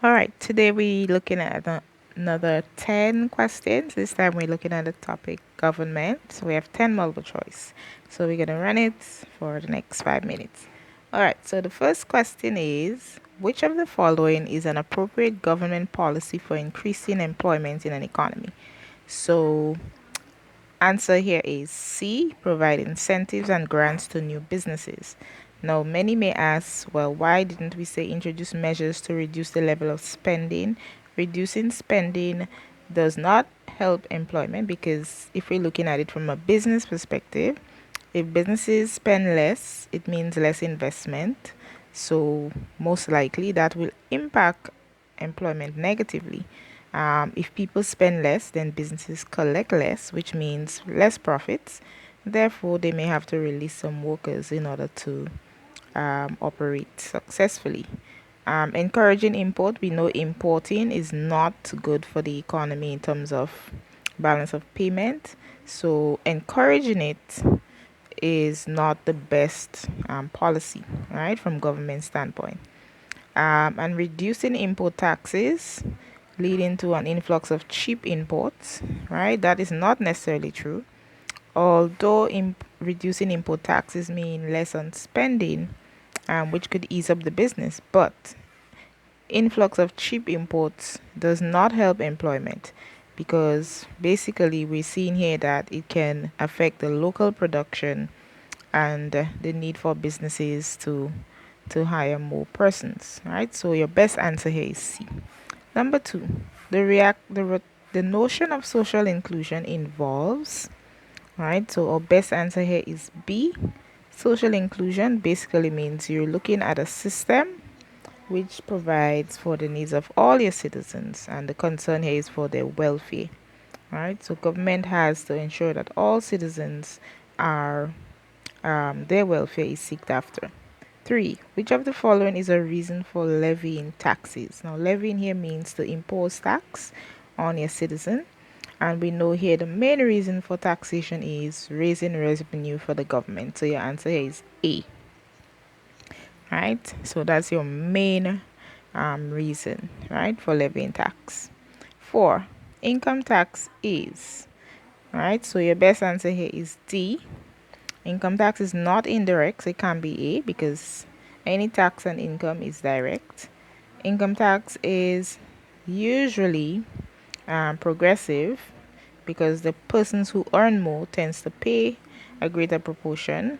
All right, today we're looking at another 10 questions. This time we're looking at the topic government. So we have 10 multiple choice. So we're going to run it for the next 5 minutes. All right, so the first question is, which of the following is an appropriate government policy for increasing employment in an economy? So answer here is C, provide incentives and grants to new businesses. Now, many may ask, well, why didn't we say introduce measures to reduce the level of spending? Reducing spending does not help employment because if we're looking at it from a business perspective, if businesses spend less, it means less investment. So, most likely that will impact employment negatively. If people spend less, then businesses collect less, which means less profits. Therefore, they may have to release some workers in order to operate successfully. Encouraging import, we know importing is not good for the economy in terms of balance of payment. So, encouraging it is not the best policy, right, from government standpoint. And reducing import taxes leading to an influx of cheap imports, right? That is not necessarily true. Although reducing import taxes mean less on spending, which could ease up the business, but influx of cheap imports does not help employment because basically we're seeing here that it can affect the local production and the need for businesses to hire more persons, right? So your best answer here is C. Number two, the notion of social inclusion involves, right? So our best answer here is B. Social inclusion basically means you're looking at a system which provides for the needs of all your citizens, and the concern here is for their welfare, right? So government has to ensure that all citizens are their welfare is sought after. 3. Which of the following is a reason for levying taxes? Now, levying here means to impose tax on your citizen. And we know here the main reason for taxation is raising revenue for the government. So your answer here is A. Right? So that's your main reason, right, for levying tax. 4. Income tax is, right? So your best answer here is D. Income tax is not indirect, so it can be A because any tax on income is direct. Income tax is usually progressive because the persons who earn more tends to pay a greater proportion.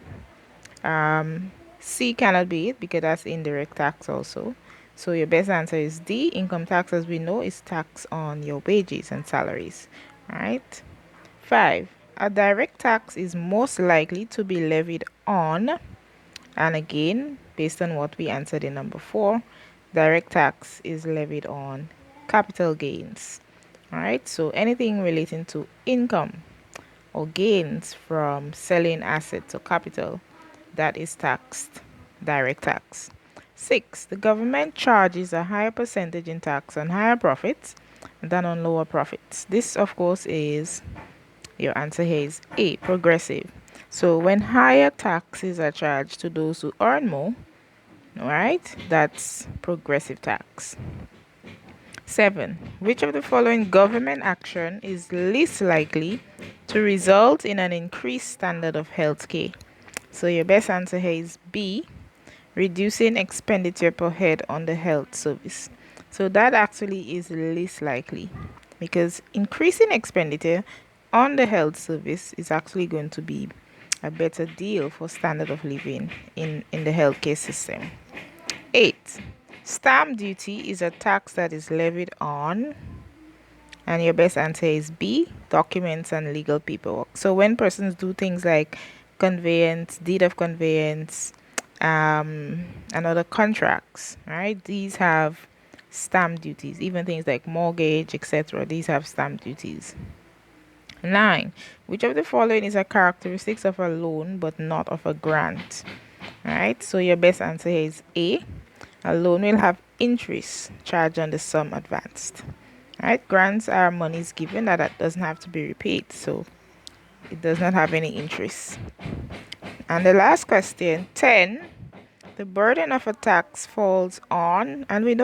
C cannot be it because that's indirect tax also. So your best answer is D. Income tax, as we know, is tax on your wages and salaries, right? 5. A direct tax is most likely to be levied on, and again, based on what we answered in number 4, direct tax is levied on capital gains. All right, so anything relating to income or gains from selling assets or capital, that is taxed, direct tax. 6. The government charges a higher percentage in tax on higher profits than on lower profits. This, of course, is your answer here is A, progressive. So when higher taxes are charged to those who earn more, all right, that's progressive tax. 7. Which of the following government action is least likely to result in an increased standard of healthcare? So your best answer here is B, reducing expenditure per head on the health service. So that actually is least likely because increasing expenditure on the health service is actually going to be a better deal for standard of living in the healthcare system. 8. Stamp duty is a tax that is levied on, and your best answer is B, documents and legal paperwork. So when persons do things like conveyance, deed of conveyance, and other contracts, right? These have stamp duties. Even things like mortgage, etc. These have stamp duties. 9. Which of the following is a characteristics of a loan but not of a grant? Right? So your best answer here is A. A loan will have interest charged on the sum advanced. Right? Grants are monies given that doesn't have to be repaid, so it does not have any interest. And the last question, 10. The burden of a tax falls on, and we know